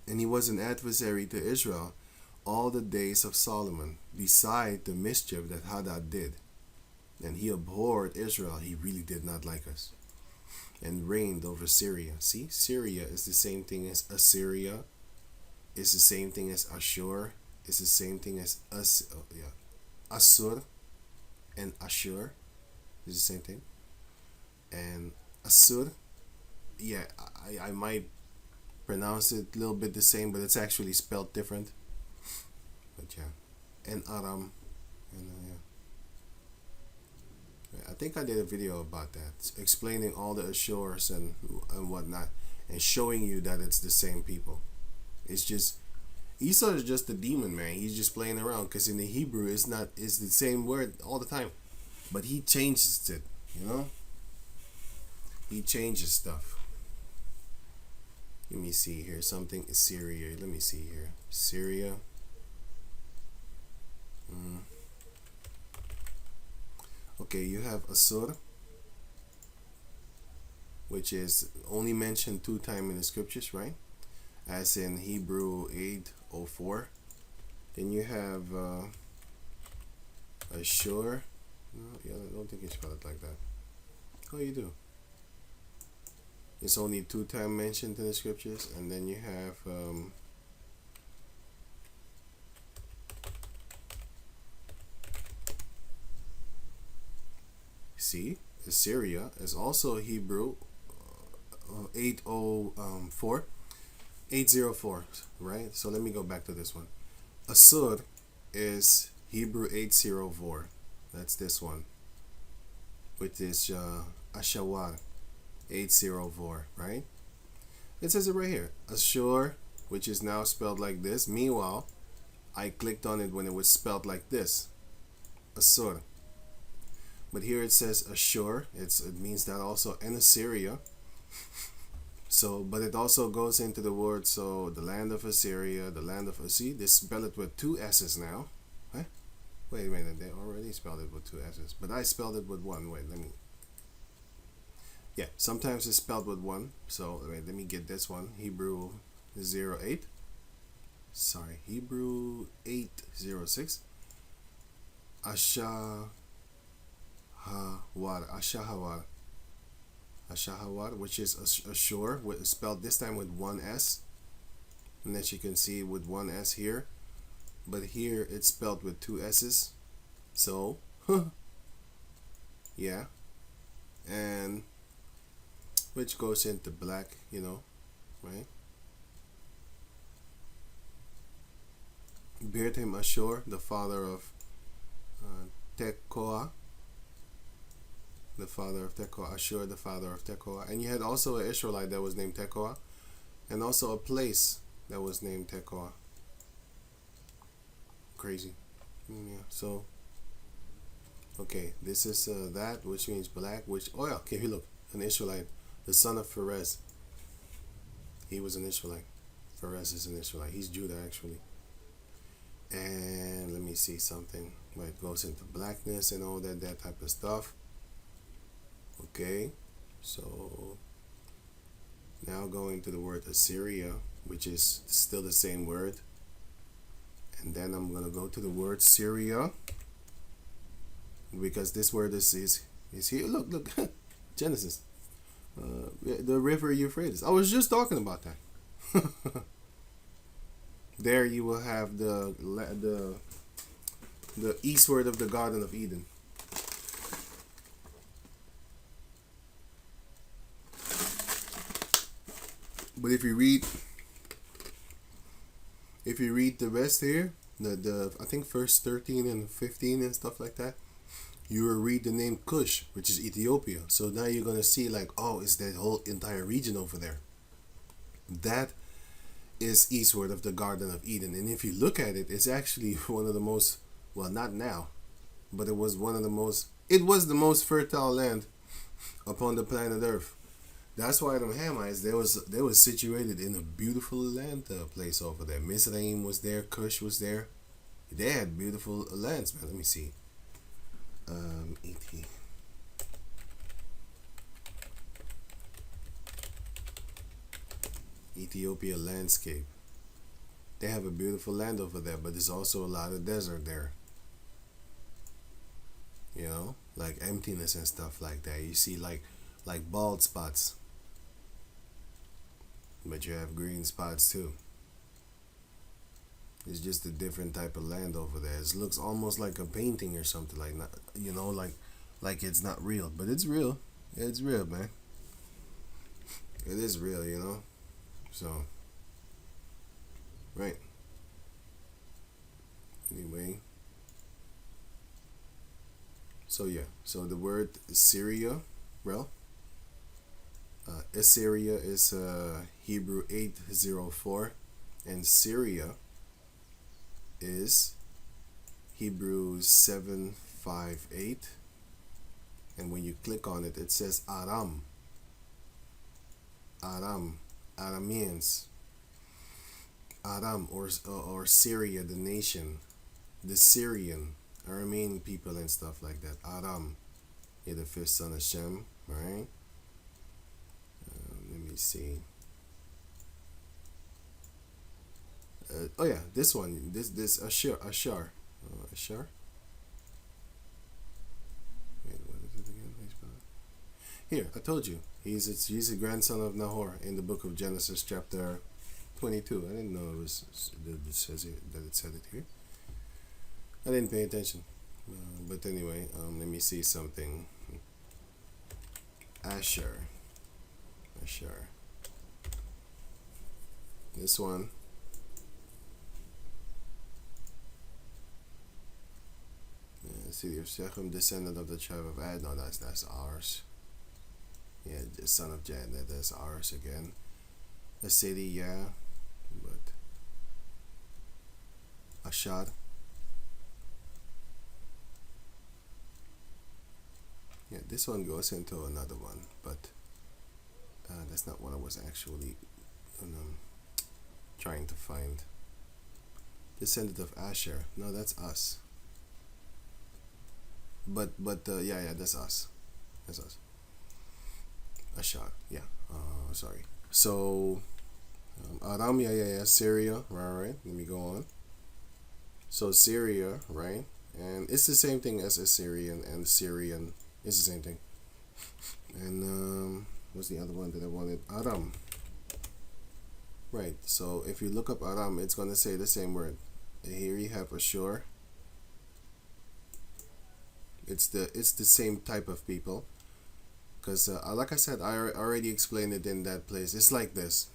And he was an adversary to Israel all the days of Solomon, beside the mischief that Hadad did. And he abhorred Israel. He really did not like us. And reigned over Syria. See, Syria is the same thing as Assyria. It's the same thing as Ashur. It's the same thing as Assur and Ashur. It's the same thing. And Assur, yeah, I might pronounce it a little bit the same, but it's actually spelled different. But yeah, and Aram, and yeah. I think I did a video about that, explaining all the Ashurs and whatnot, and showing you that it's the same people. It's just Esau is just a demon, man. He's just playing around, because in the Hebrew it's the same word all the time, but he changes it. You know, he changes stuff. Let me see here. Something is Syria. Let me see here. Syria. Okay, you have Assur, which is only mentioned 2 times in the scriptures, right? As in Hebrew 8:04. Then you have Ashur. No, yeah, I don't think you spell it like that. Oh, you do. It's only 2 times mentioned in the scriptures. And then you have see, Assyria is also Hebrew 804, right? So let me go back to this one. Assur is Hebrew 804. That's this one, which is Ashawar 804, right? It says it right here. Ashur, which is now spelled like this. Meanwhile, I clicked on it when it was spelled like this. Assur. But here it says Ashur. It means that also, and Assyria. So, but it also goes into the word, so the land of Assyria, the land of Assyria. They spell it with 2 S's now. Huh? Wait a minute, they already spelled it with 2 S's. But I spelled it with 1. Wait, let me. Yeah, sometimes it's spelled with 1. So, wait, let me get this one. Hebrew 08. Sorry, Hebrew 806. Ashahawar, which is Ashur, spelled this time with 1 S. And as you can see, with 1 S here. But here it's spelled with 2 S's. So, yeah. And which goes into black, you know, right? Beard him Ashur, the father of Tekoa. The father of Tekoa, Ashur, the father of Tekoa. And you had also an Israelite that was named Tekoa, and also a place that was named Tekoa. Crazy. Yeah, so, okay, this is that, which means black, which, oh yeah, okay, here look, an Israelite, the son of Pharez. He was an Israelite. Pharez is an Israelite. He's Judah, actually. And let me see something where it goes into blackness and all that type of stuff. Okay, so now going to the word Assyria, which is still the same word. And then I'm going to go to the word Syria, because this word is here. Look, Genesis. The river Euphrates. I was just talking about that. There you will have the eastward of the Garden of Eden. But if you read the rest here, the I think verse 13 and 15 and stuff like that, you will read the name Cush, which is Ethiopia. So now you're gonna see like, oh, it's that whole entire region over there. That is eastward of the Garden of Eden. And if you look at it, it's actually one of the most, well, not now, but it was the most fertile land upon the planet Earth. That's why them Hamites, they was situated in a beautiful land place over there. Mizraim was there, Cush was there. They had beautiful lands, man. Let me see. Ethiopia landscape. They have a beautiful land over there, but there's also a lot of desert there. You know, like emptiness and stuff like that. You see like bald spots, but you have green spots too. It's just a different type of land over there. It looks almost like a painting or something, like not, you know, like it's not real, but it's real. It's real, man. It is real, you know. So, right. Anyway, so yeah. So the word Syria, well, Assyria is Hebrew 804, and Syria is Hebrew 758. And when you click on it, it says Aram. Aram, Arameans. Aram, or Syria, the nation, the Syrian, Aramean people and stuff like that. Aram, yeah, the fifth son of Shem, right? Let me see. Oh yeah, this one, this Ashur, Ashur. Wait, what is it again? Here, I told you, he's a grandson of Nahor in the book of Genesis, chapter 22. I didn't know that it said it here. I didn't pay attention. But anyway, let me see something. Ashur. This one. City of Shechem, descendant of the tribe of Ad. No, that's ours. Yeah, the son of Jad. That's ours again. A city, yeah, but Ashur. Yeah, this one goes into another one, but that's not what I was actually trying to find. Descendant of Ashur. No, that's us. But yeah, that's us. That's us. Ashur. Yeah. Sorry. So Aram, yeah. Syria. Right. Let me go on. So Syria, right? And it's the same thing as Assyrian and Syrian. It's the same thing. And what's the other one that I wanted? Aram. Right. So if you look up Aram, it's gonna say the same word. And here you have Ashur. It's the same type of people. Because like I said, I already explained it in that place. It's like this.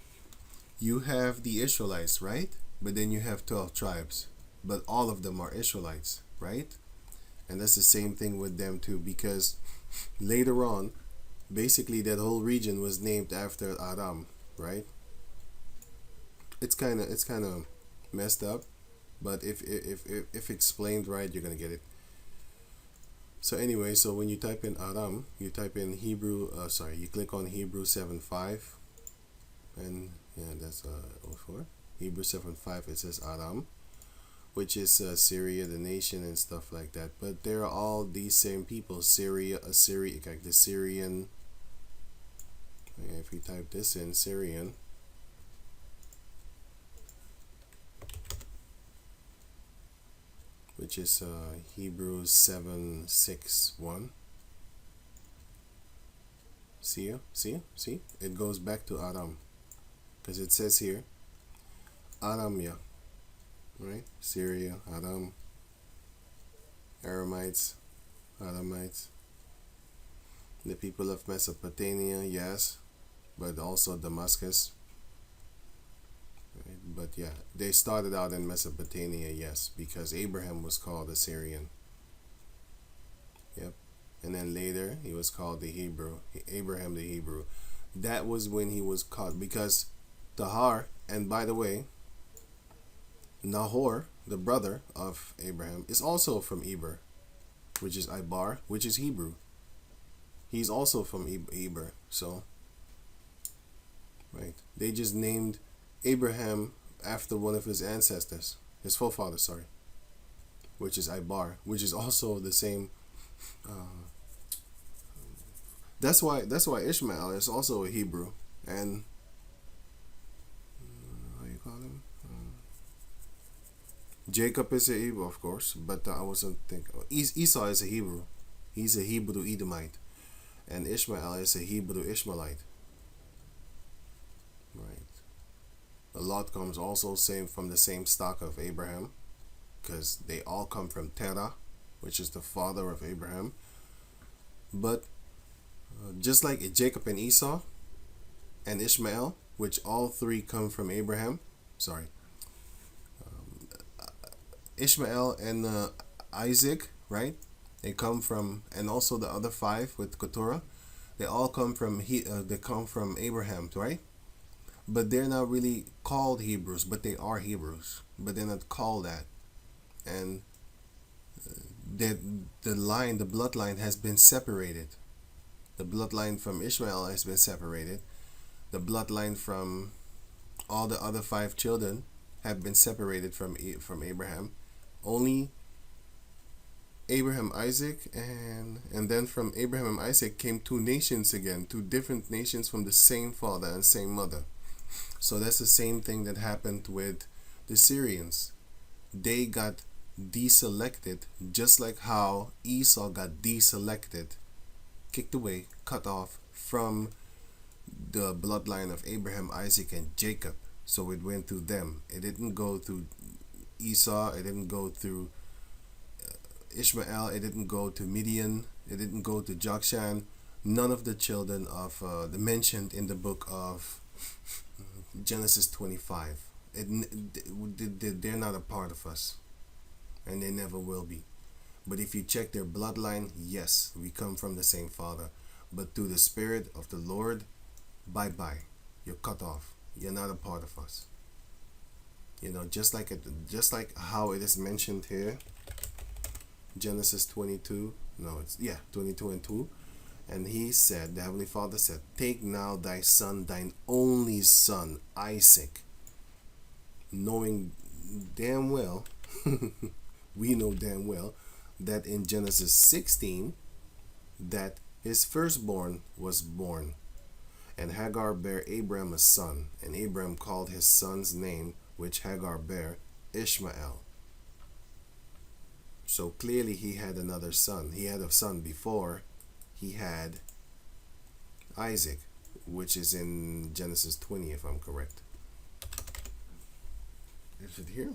You have the Israelites, right? But then you have 12 tribes. But all of them are Israelites, right? And that's the same thing with them too, because later on, basically that whole region was named after Aram, right? It's kind of messed up, but if explained right, you're gonna get it. So anyway, so when you type in Aram, you type in Hebrew. You click on Hebrew 7:5, and yeah, that's 04. Hebrew 7:5. It says Aram, which is Syria, the nation, and stuff like that. But they're all these same people. Syria, Assyria, like the Syrian. If you type this in, Syrian. Which is Hebrews 7:6:1. See? It goes back to Aram, because it says here, Aramia, right? Syria, Aram, Aramites, the people of Mesopotamia, yes, but also Damascus. But yeah, they started out in Mesopotamia, yes, because Abraham was called a Syrian. Yep. And then later he was called the Hebrew, Abraham the Hebrew. That was when he was called, because Tahar, and by the way, Nahor, the brother of Abraham, is also from Eber, which is Ibar, which is Hebrew. He's also from Eber, so right. They just named Abraham after one of his ancestors, his forefather, sorry, which is Ibar, which is also the same. That's why Ishmael is also a Hebrew, and how you call him? Jacob is a Hebrew, of course, but I wasn't thinking. Esau is a Hebrew. He's a Hebrew Edomite, and Ishmael is a Hebrew Ishmaelite. Right. A lot comes also same from the same stock of Abraham, because they all come from Terah, which is the father of Abraham. But just like Jacob and Esau and Ishmael, which all three come from Abraham. Sorry, Ishmael and Isaac, right? They come from, and also the other five with Keturah, they all come from they come from Abraham, right? But they're not really called Hebrews, but they are Hebrews, but they're not called that. And that the bloodline has been separated. The bloodline from Ishmael has been separated. The bloodline from all the other five children have been separated from Abraham. Only Abraham, Isaac, and then from Abraham and Isaac came two nations again, two different nations from the same father and same mother. So that's the same thing that happened with the Syrians. They got deselected, just like how Esau got deselected, kicked away, cut off from the bloodline of Abraham, Isaac, and Jacob. So it went through them. It didn't go through Esau. It didn't go through Ishmael. It didn't go to Midian. It didn't go to Jokshan. None of the children of the mentioned in the book of Genesis 25. They're not a part of us, and they never will be. But if you check their bloodline, yes, we come from the same father. But through the Spirit of the Lord, bye-bye. You're cut off. You're not a part of us. Just like how it is mentioned here, Genesis 22. No, 22 and 2. And he said, the Heavenly Father said, "Take now thy son, thine only son, Isaac," knowing damn well, we know damn well, that in Genesis 16, that his firstborn was born. And Hagar bare Abram a son, and Abram called his son's name, which Hagar bare, Ishmael. So clearly he had another son. He had a son before he had Isaac, which is in Genesis 20, if I'm correct. Is it here?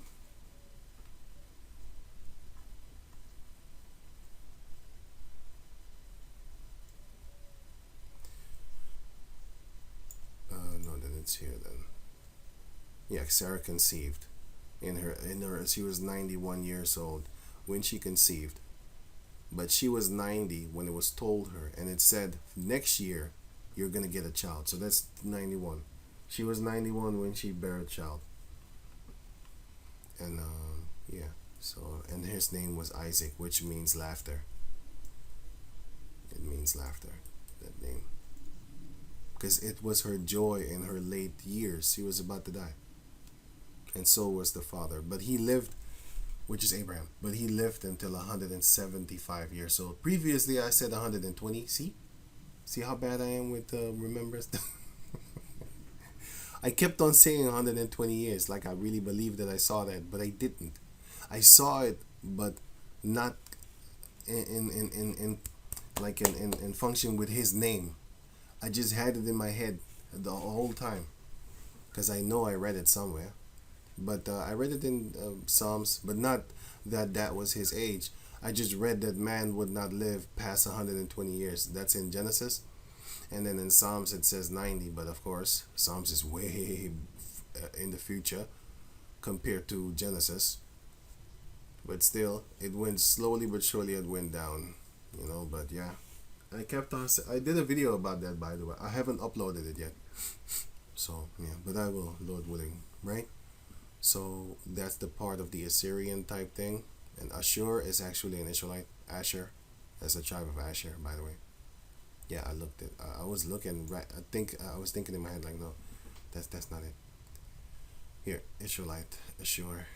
No, then it's here then. Yeah, Sarah conceived in her she was 91 years old when she conceived. But she was 90 when it was told her, and it said next year you're gonna get a child. So that's 91. She was 91 when she bare a child. And yeah, so, and his name was Isaac, which means laughter. It means laughter, that name, because it was her joy in her late years. She was about to die, and so was the father. But he lived, which is Abraham, but he lived until 175 years old. Previously, I said 120. See how bad I am with remembrance. I kept on saying 120 years, like I really believed that I saw that, but I didn't. I saw it, but not in function with his name. I just had it in my head the whole time, because I know I read it somewhere. But I read it in Psalms, but not that was his age. I just read that man would not live past 120 years. That's in Genesis. And then in Psalms it says 90, but of course, Psalms is way in the future compared to Genesis. But still, it went slowly but surely, it went down, but yeah. I kept on, I did a video about that, by the way. I haven't uploaded it yet. So, yeah, but I will, Lord willing, right? So, that's the part of the Assyrian type thing. And Ashur is actually an Israelite. Ashur, that's a tribe of Ashur, by the way. Yeah, I looked at. I was looking right. I was thinking in my head like, no, that's not it. Here, Israelite, Ashur,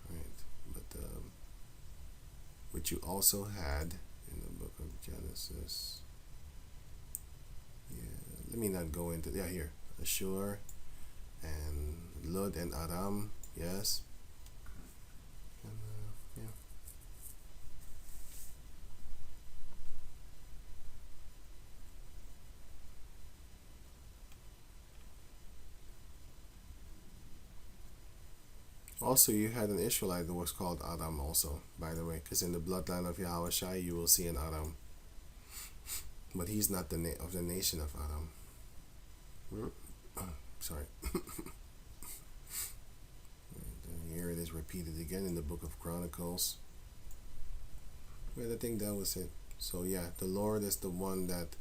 right? But which you also had in the book of Genesis. Yeah, let me not go into. Yeah, here, Ashur, and Lud and Aram. Yes. Also, you had an Israelite that was called Aram also, by the way, because in the bloodline of Yahweh Shai, you will see an Aram. But he's not of the nation of Aram. Sorry. Here it is repeated again in the book of Chronicles. But I think that was it. So yeah, the Lord is the one that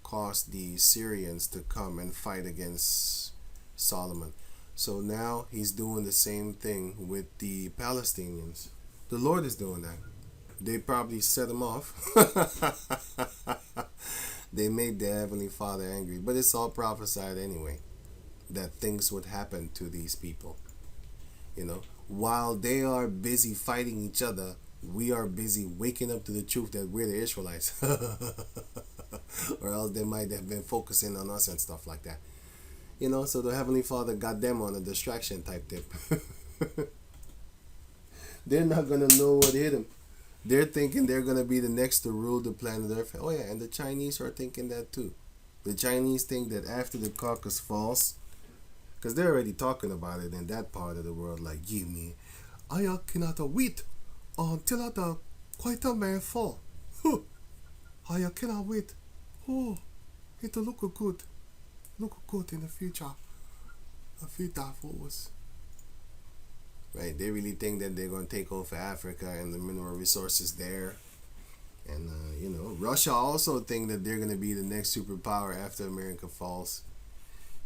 caused the Syrians to come and fight against Solomon. So now he's doing the same thing with the Palestinians. The Lord is doing that. They probably set him off. They made the Heavenly Father angry. But it's all prophesied anyway, that things would happen to these people. You know, while they are busy fighting each other, we are busy waking up to the truth that we're the Israelites. Or else they might have been focusing on us and stuff like that. You know, so the Heavenly Father got them on a distraction type tip. They're not going to know what hit them. They're thinking they're going to be the next to rule the planet Earth. Oh yeah, and the Chinese are thinking that too. The Chinese think that after the Caucasus falls, because they're already talking about it in that part of the world, like, give me, I cannot wait until the quite a man fall. I cannot wait. Oh, it'll look good. Look good in the future. A few forwards. Right, they really think that they're going to take over Africa and the mineral resources there. And, you know, Russia also think that they're going to be the next superpower after America falls.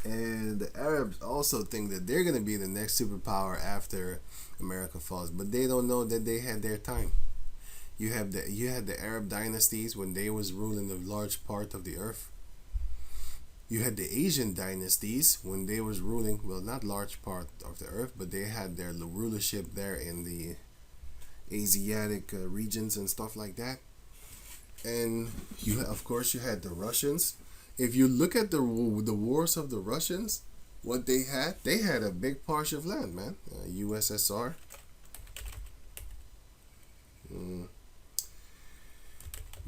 And the Arabs also think that they're going to be the next superpower after America falls. But they don't know that they had their time. You had the Arab dynasties when they was ruling a large part of the earth. You had the Asian dynasties when they was ruling, well, not large part of the earth, but they had their rulership there in the Asiatic regions and stuff like that. And of course you had the Russians. If you look at the wars of the Russians, what they had a big portion of land, man. USSR.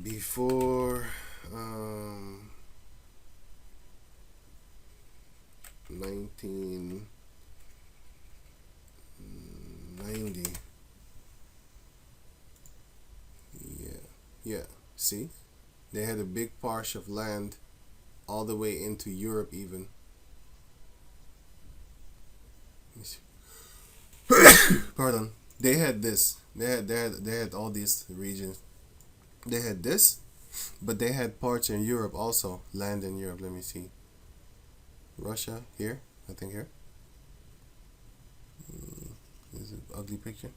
Before 1990. Yeah. See, they had a big portion of land all the way into Europe even. Pardon. They had this. They had all these regions. They had this, but they had parts in Europe also. Land in Europe. Let me see. Russia here. I think here. This is an ugly picture.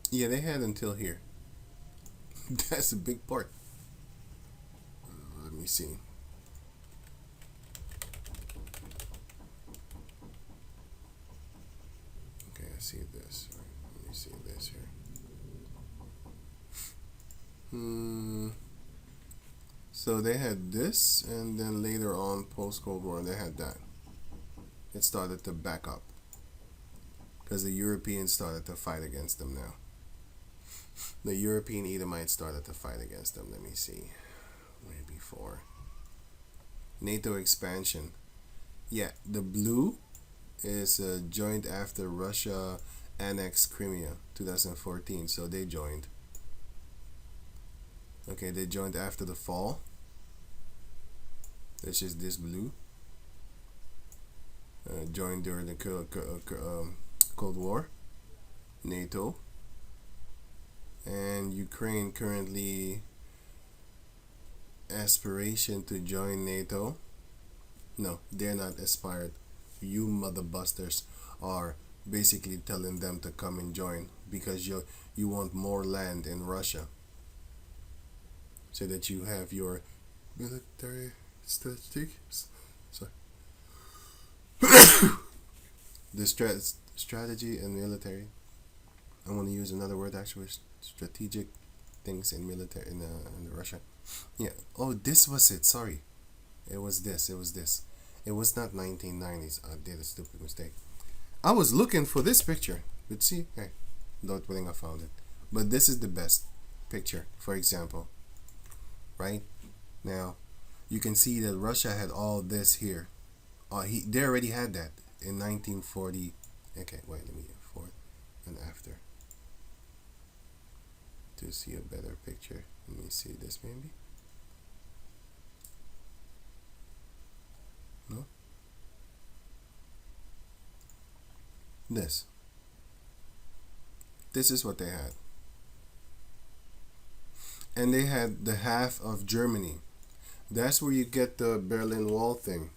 Yeah, they had until here. That's a big part. Let me see. Okay, I see this. Right, let me see this here. So they had this, and then later on, post-Cold War, they had that. It started to back up because the Europeans started to fight against them now. The European Edomites started to fight against them. Let me see. Way before. NATO expansion. Yeah, the blue is joined after Russia annexed Crimea 2014. So they joined. Okay, they joined after the fall. This is this blue. Joined during the Cold War. NATO. And Ukraine currently aspiration to join NATO. No, they're not aspired. You mother busters are basically telling them to come and join because you want more land in Russia so that you have your military statistics. Sorry. The strategy and military. I want to use another word actually. Strategic things in military in Russia. Yeah. Oh, this was it. Sorry. It was this. It was not 1990s. I did a stupid mistake. I was looking for this picture. But see, hey, Don't think I found it. But this is the best picture, for example. Right? Now, you can see that Russia had all this here. They already had that in 1940. Okay, wait, let me before and after to see a better picture. Let me see this maybe. No? This. This is what they had. And they had the half of Germany. That's where you get the Berlin Wall thing.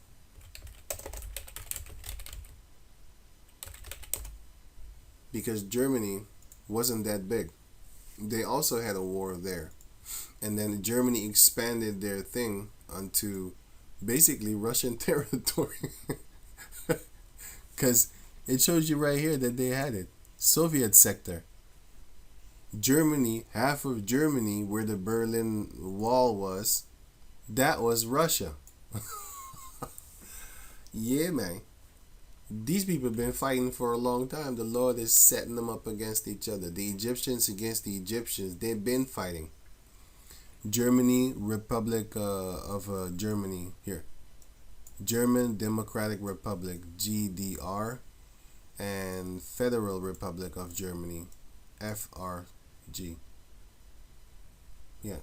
Because Germany wasn't that big. They also had a war there. And then Germany expanded their thing onto basically Russian territory. Because it shows you right here that they had it. Soviet sector. Germany, half of Germany where the Berlin Wall was, that was Russia. Yeah, man. These people have been fighting for a long time. The Lord is setting them up against each other. The Egyptians against the Egyptians. They've been fighting. Germany, Republic of Germany. Here. German Democratic Republic, GDR. And Federal Republic of Germany, FRG. Yeah.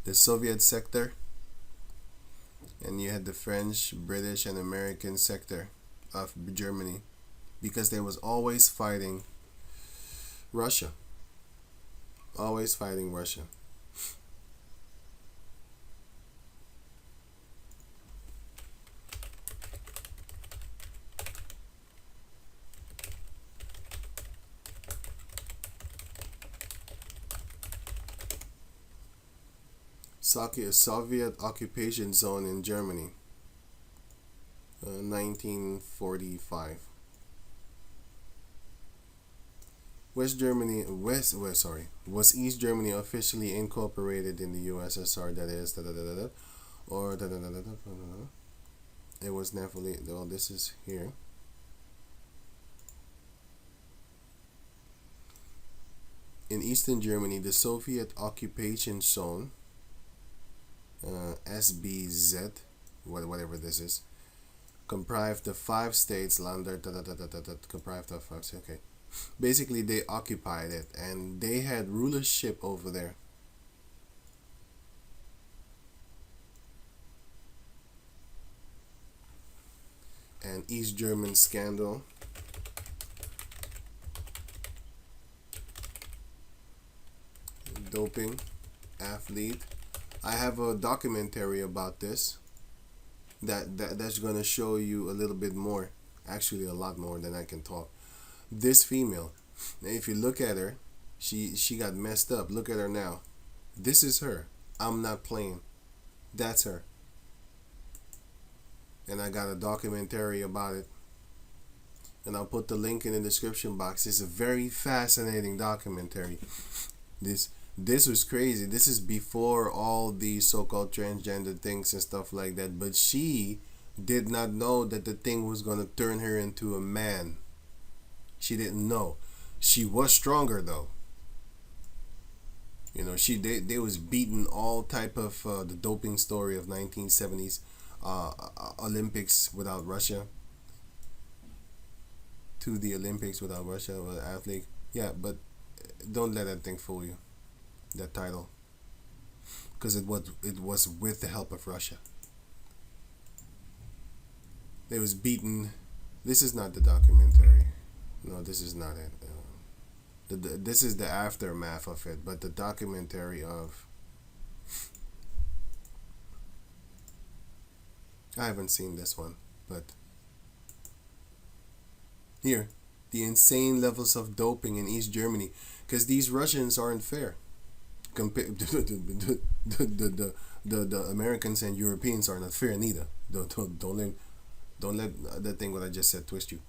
The Soviet sector. And you had the French, British, and American sector of Germany, because they was always fighting Russia. Always fighting Russia. Soviet occupation zone in Germany, 1945. Was East Germany officially incorporated in the USSR? That is, or it was never. Well, this is here. In Eastern Germany, the Soviet occupation zone. SBZ, whatever this is, comprised of 5 states, Länder, comprised of 5 states. Okay. Basically, they occupied it, and they had rulership over there. And East German scandal. Doping, athlete. I have a documentary about this that's gonna show you a little bit more, actually a lot more than I can talk. This female, if you look at her, she got messed up. Look at her now. This is her. I'm not playing. That's her. And I got a documentary about it. And I'll put the link in the description box. It's a very fascinating documentary. This was crazy. This is before all these so-called transgender things and stuff like that. But she did not know that the thing was going to turn her into a man. She didn't know. She was stronger though. You know, they was beating all type of the doping story of 1970s Olympics without Russia. To the Olympics without Russia, or athlete. Yeah, but don't let that thing fool you. That title, because it was with the help of Russia. They was beaten. This is not the documentary. No, this is not it. This is the aftermath of it. But the documentary of, I haven't seen this one, but here, the insane levels of doping in East Germany, because these Russians aren't fair. Compared the Americans and Europeans are not fair neither. Don't let that thing what I just said twist you.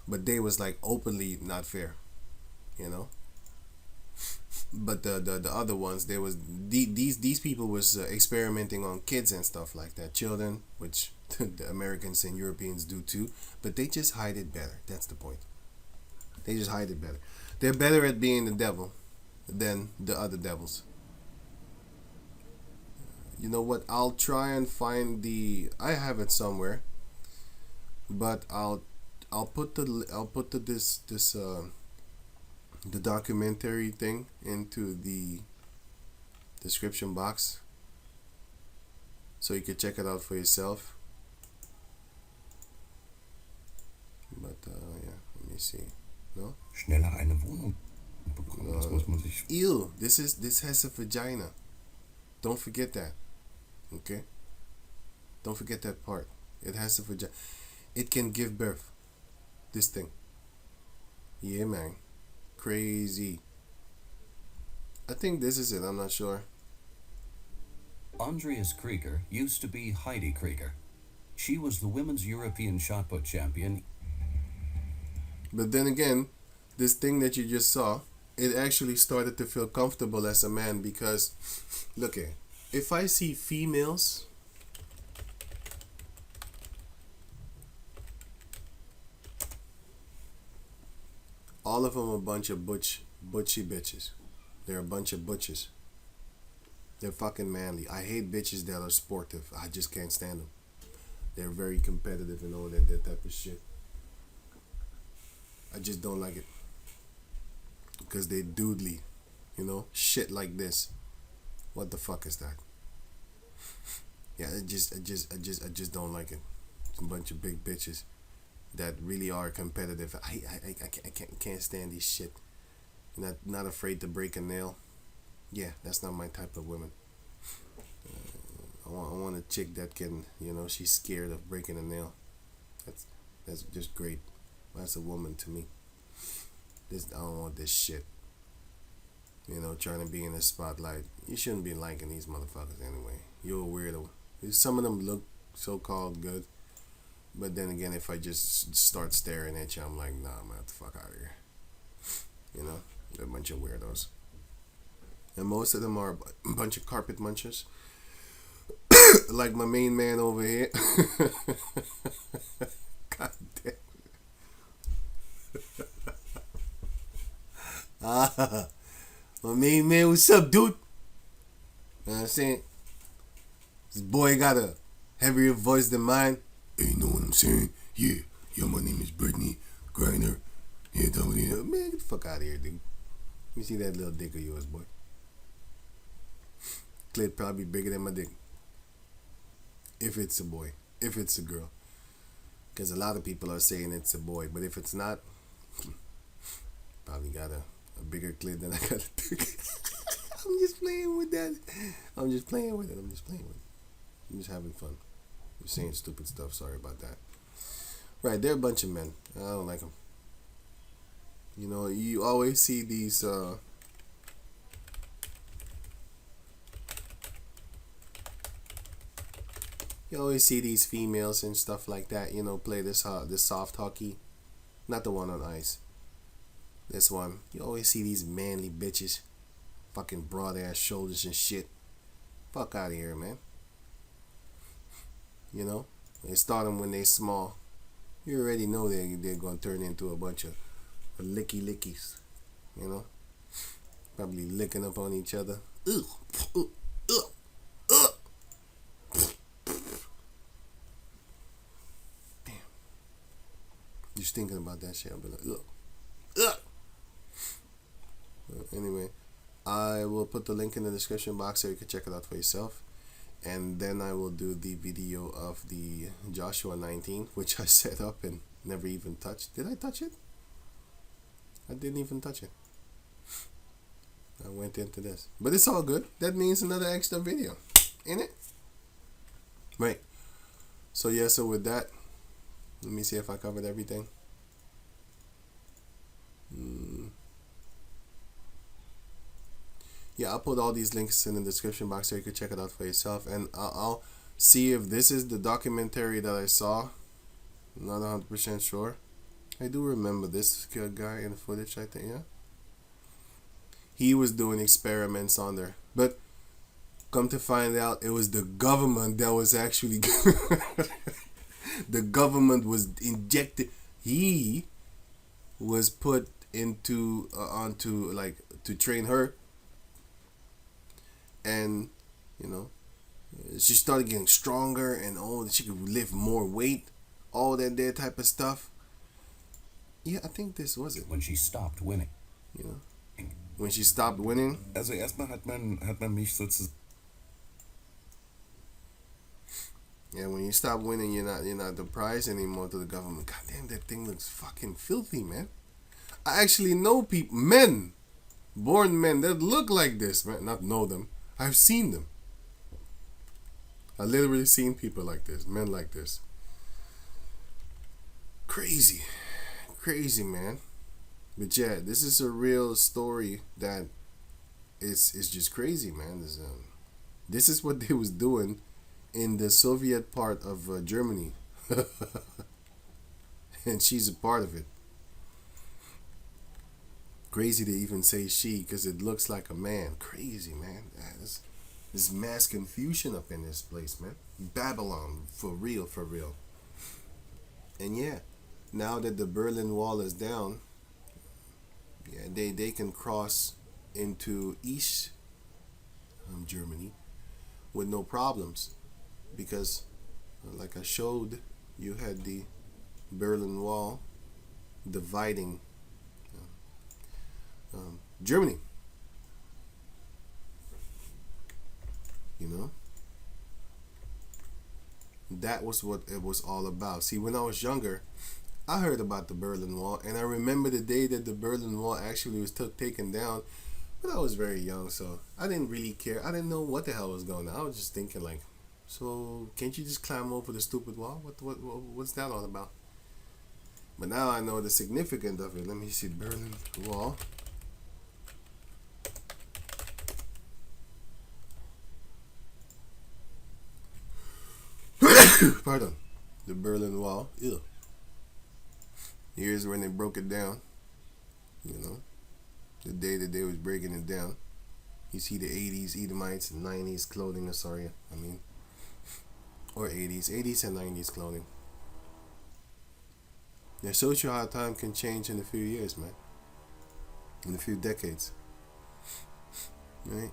But they was like openly not fair, you know. But the other ones, there was these people was experimenting on kids and stuff like that, children, which the Americans and Europeans do too, but they just hide it better. That's the point. They just hide it better. They're better at being the devil than the other devils. You know what? I'll try and find I have it somewhere, but I'll put the documentary thing into the description box so you can check it out for yourself. But yeah, let me see. No? Schneller eine Wohnung bekommen. Das muss man sich. Ew, this has a vagina. Don't forget that. Okay? Don't forget that part. It has a vagina. It can give birth. This thing. Yeah, man. Crazy. I think this is it. I'm not sure. Andreas Krieger used to be Heidi Krieger. She was the women's European shot put champion. But then again, this thing that you just saw, it actually started to feel comfortable as a man because, look here, if I see females, all of them are a bunch of butchy bitches. They're a bunch of butches. They're fucking manly. I hate bitches that are sportive. I just can't stand them. They're very competitive and all that type of shit. I just don't like it. Because they doodly, you know, shit like this. What the fuck is that? Yeah, I just don't like it. It's a bunch of big bitches that really are competitive. I can't stand this shit. Not afraid to break a nail. Yeah, that's not my type of woman. I want a chick that can, you know, she's scared of breaking a nail. That's just great. That's a woman to me. I don't want this shit. You know, trying to be in the spotlight. You shouldn't be liking these motherfuckers anyway. You're a weirdo. Some of them look so-called good. But then again, if I just start staring at you, I'm like, nah, man, get the fuck out of here. You know, they're a bunch of weirdos. And most of them are a bunch of carpet munchers. Like my main man over here. God damn. My main man, what's up, dude? You know what I'm saying? This boy got a heavier voice than mine. Hey, you know what I'm saying? Yeah, my name is Brittany Griner. Yeah, man, get the fuck out of here, dude. Let me see that little dick of yours, boy. Clit probably bigger than my dick. If it's a boy. If it's a girl. Because a lot of people are saying it's a boy. But if it's not, probably got a bigger clit than I got a dick. I'm just playing with that. I'm just playing with it. I'm just having fun. I'm saying stupid stuff. Sorry about that. Right, they're a bunch of men. I don't like them. You know, you always see these you always see these females and stuff like that, you know, play this soft hockey. Not the one on ice. This one. You always see these manly bitches. Fucking broad ass shoulders and shit. Fuck out of here, man. You know? They start them when they small. You already know they're going to turn into a bunch of lickies. You know? Probably licking up on each other. Ugh. Ugh. Ugh. Ugh. Damn. Just thinking about that shit, I'll be like, ugh. Ugh. Anyway, I will put the link in the description box so you can check it out for yourself. And then I will do the video of the Joshua 19, which I set up and never even touched. Did I touch it? I didn't even touch it. I went into this. But it's all good. That means another extra video. Ain't it? Right. So yeah, so with that, let me see if I covered everything. Yeah, I'll put all these links in the description box so you can check it out for yourself. And I'll see if this is the documentary that I saw. I'm not 100% sure. I do remember this guy in the footage, I think, yeah. he was doing experiments on there. But come to find out, it was the government that was actually the government was injected. He was put into onto like to train her, and you know she started getting stronger and all. She could lift more weight, all that there type of stuff. Yeah, I think this was it. When she stopped winning. You know, when she stopped winning. Also erstmal hat man mich sozusagen. Yeah, when you stop winning, you're not the prize anymore to the government. God damn, that thing looks fucking filthy, man. I actually know people, born men that look like this, man. Not know them. I've seen them. I literally seen people like this, men like this. Crazy, man. But yeah, this is a real story that is just crazy, man. This is what they was doing in the Soviet part of Germany. And she's a part of it. Crazy to even say she, because it looks like a man. Crazy, man. There's mass confusion up in this place, man. Babylon, for real. And yeah, now that the Berlin Wall is down, yeah, they can cross into East Germany with no problems, because like I showed, you had the Berlin Wall dividing Germany. You know, that was what it was all about. See, when I was younger, I heard about the Berlin Wall, and I remember the day that the Berlin Wall actually was taken down. But I was very young, so I didn't really care. I didn't know what the hell was going on. I was just thinking like, so can't you just climb over the stupid wall? What's that all about? But now I know the significance of it. Let me see, Berlin Wall. Pardon. The Berlin Wall. Ew. Here's when they broke it down. You know, the day that they was breaking it down. You see the 80s Edomites and 90s clothing. Sorry, I mean, or 80s and 90s clothing. It shows you how time can change in a few years, man. In a few decades. Right?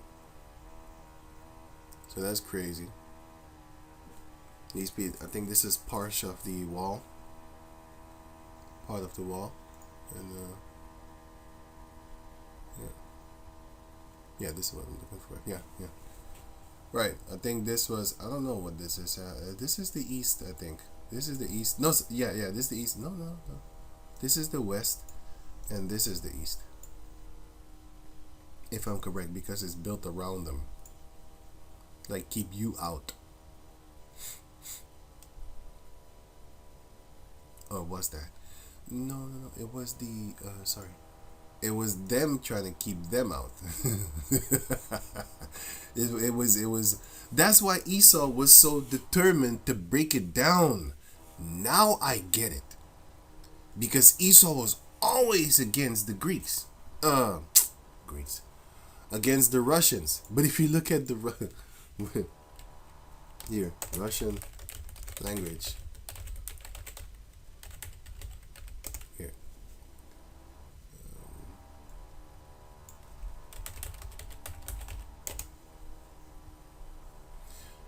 So that's crazy. These people, I think this is part of the wall. Part of the wall. And yeah, this is what I'm looking for. Yeah. Right. I think this was, I don't know what this is. This is the east, I think. This is the east. No, yeah, this is the east. No. This is the west, and this is the east. If I'm correct, because it's built around them. Like, keep you out. Or was that? No. It was the, sorry. It was them trying to keep them out. It was. That's why Esau was so determined to break it down. Now I get it. Because Esau was always against the Greeks. Against the Russians. But if you look at the here, Russian language. Here.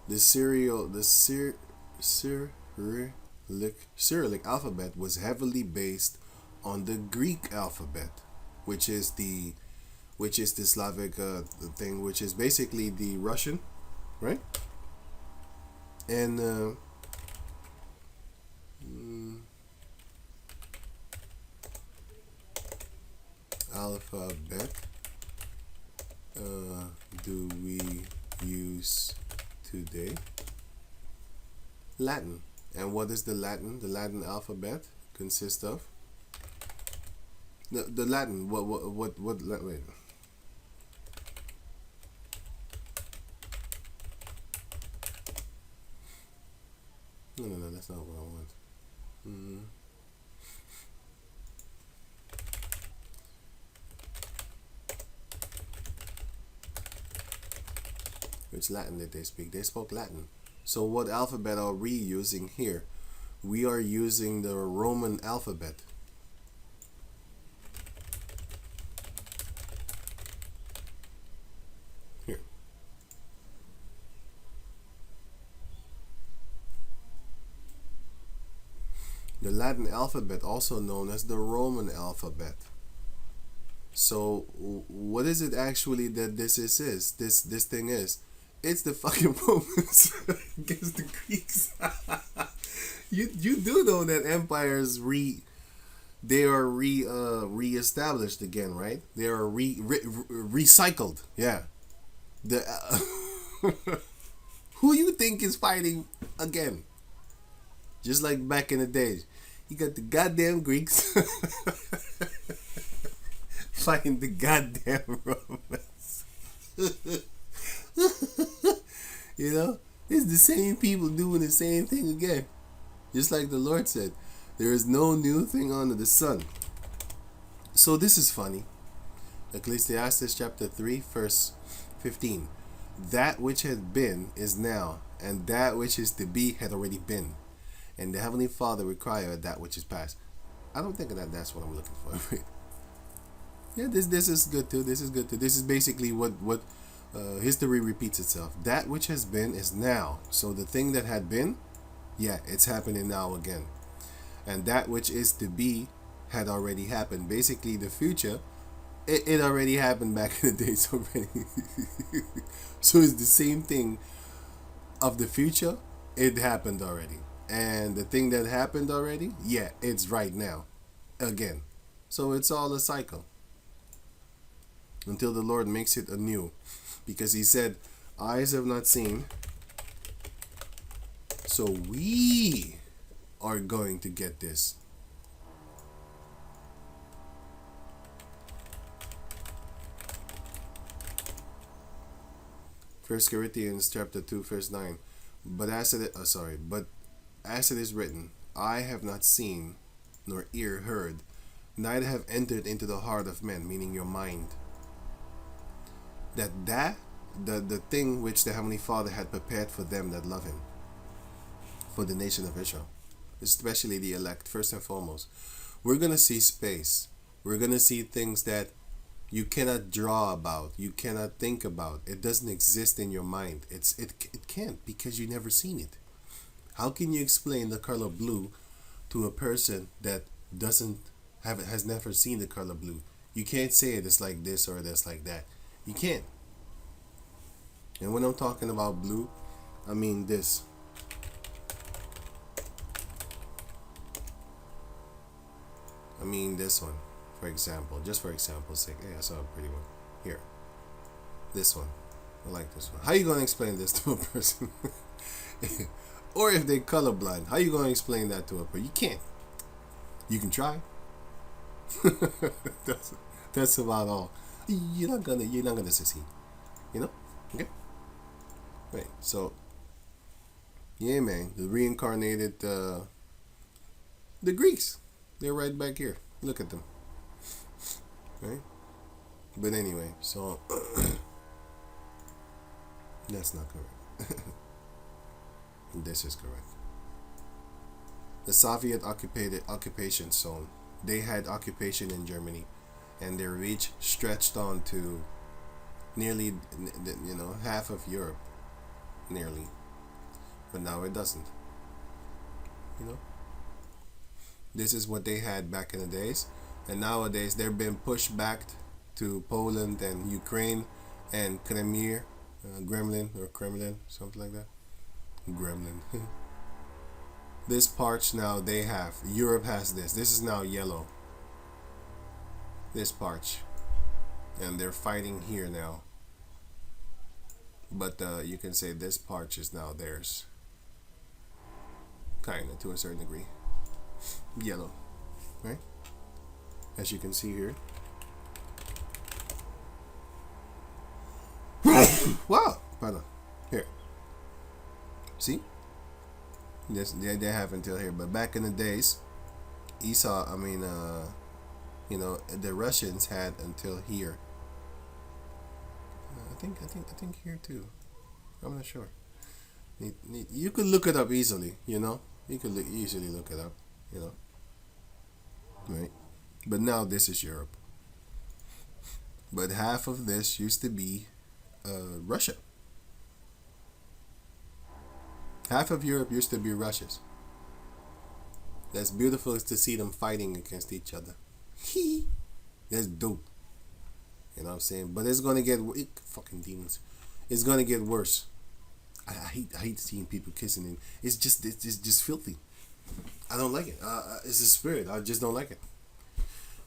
The Cyrillic alphabet was heavily based on the Greek alphabet, which is the Slavic thing, which is basically the Russian, right? And alphabet do we use today? Latin. And what is the Latin? The Latin alphabet consists of the Latin. What? Wait. No, that's not what I want. Which Latin did they speak? They spoke Latin. So what alphabet are we using here? We are using the Roman alphabet. Here. The Latin alphabet, also known as the Roman alphabet. So what is it actually that this thing is? It's the fucking Romans against the Greeks. you do know that empires reestablished again, right? They are recycled. Yeah. The who you think is fighting again? Just like back in the days, you got the goddamn Greeks fighting the goddamn Romans. You know, it's the same people doing the same thing again. Just like the Lord said, there is no new thing under the sun. So this is funny. Ecclesiastes chapter 3 verse 15. That which had been is now, and that which is to be had already been. And the Heavenly Father required that which is past. I don't think that's what I'm looking for. Yeah, this is good too. This is good too. This is basically what history repeats itself. That which has been is now. So the thing that had been, yeah, it's happening now again. And that which is to be had already happened. Basically, the future, it already happened back in the days already. So it's the same thing of the future. It happened already. And the thing that happened already, yeah, it's right now again. So it's all a cycle until the Lord makes it anew, because he said, eyes have not seen, so we are going to get this. First Corinthians chapter 2 verse 9. But as it is written, eye have not seen, nor ear heard, neither have entered into the heart of men, meaning your mind, the thing which the Heavenly Father had prepared for them that love him, for the nation of Israel, especially the elect. First and foremost, we're gonna see space. We're gonna see things that you cannot draw about, you cannot think about. It doesn't exist in your mind. It can't, because you never seen it. How can you explain the color blue to a person that has never seen the color blue? You can't say it is like this or it's like that. You can't. And when I'm talking about blue, I mean this. I mean this one, for example. Just for example's sake. Hey, I saw a pretty one. Here. This one. I like this one. How you going to explain this to a person? Or if they're colorblind, how you going to explain that to a person? You can't. You can try. That's about all. You're not gonna succeed. You know? Okay? Right. So yeah, man, the reincarnated the Greeks. They're right back here. Look at them. Right? But anyway, so that's not correct. This is correct. The Soviet occupation zone. They had occupation in Germany, and their reach stretched on to nearly, half of Europe, nearly. But now it doesn't. This is what they had back in the days, and nowadays they're being pushed back to Poland and Ukraine and Crimea, Kremlin, something like that. Gremlin. This parch now they have. Europe has this. This is now yellow. This parch. And they're fighting here now. But you can say this parch is now theirs. Kinda, to a certain degree. Yellow. Right? As you can see here. Wow! Pardon. Here. See? This they have until here. But back in the days, the Russians had until here. I think here too. I'm not sure. You could look it up easily, you know. You could easily look it up, you know. Right. But now this is Europe. But half of this used to be Russia. Half of Europe used to be Russia's. That's beautiful to see them fighting against each other. That's dope. You know what I'm saying? But it's gonna get fucking demons. It's gonna get worse. I hate seeing people kissing, and it's just filthy. I don't like it. It's a spirit. I just don't like it.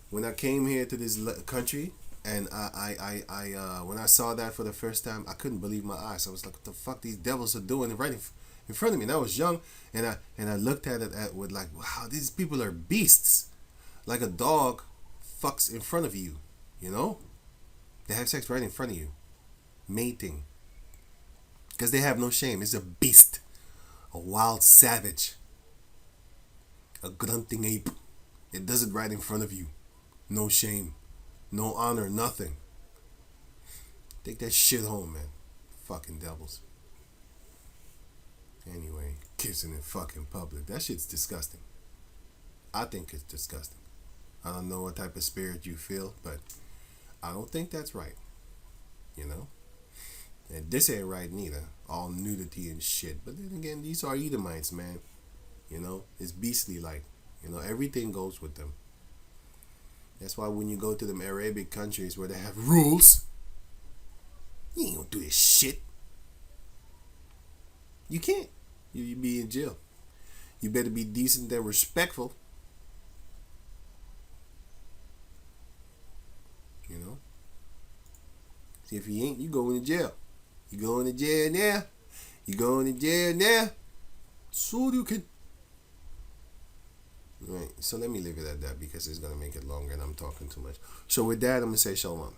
When I came here to this country, and when I saw that for the first time, I couldn't believe my eyes. I was like, what the fuck these devils are doing right in front of me? And I was young, and I looked at it with like, wow, these people are beasts. Like a dog fucks in front of you, you know? They have sex right in front of you. Mating. Because they have no shame. It's a beast. A wild savage. A grunting ape. It does it right in front of you. No shame. No honor. Nothing. Take that shit home, man. Fucking devils. Anyway, kissing in fucking public. That shit's disgusting. I think it's disgusting. I don't know what type of spirit you feel, but I don't think that's right. You know? And this ain't right neither. All nudity and shit. But then again, these are Edomites, man. You know? It's beastly like. You know, everything goes with them. That's why when you go to them Arabic countries where they have rules, you ain't gonna do this shit. You can't. You be in jail. You better be decent and respectful. You know? See, if you ain't, you go into jail. You go into jail now. You go into jail now. So you can. Right. So let me leave it at that because it's gonna make it longer and I'm talking too much. So with that, I'm gonna say shalom.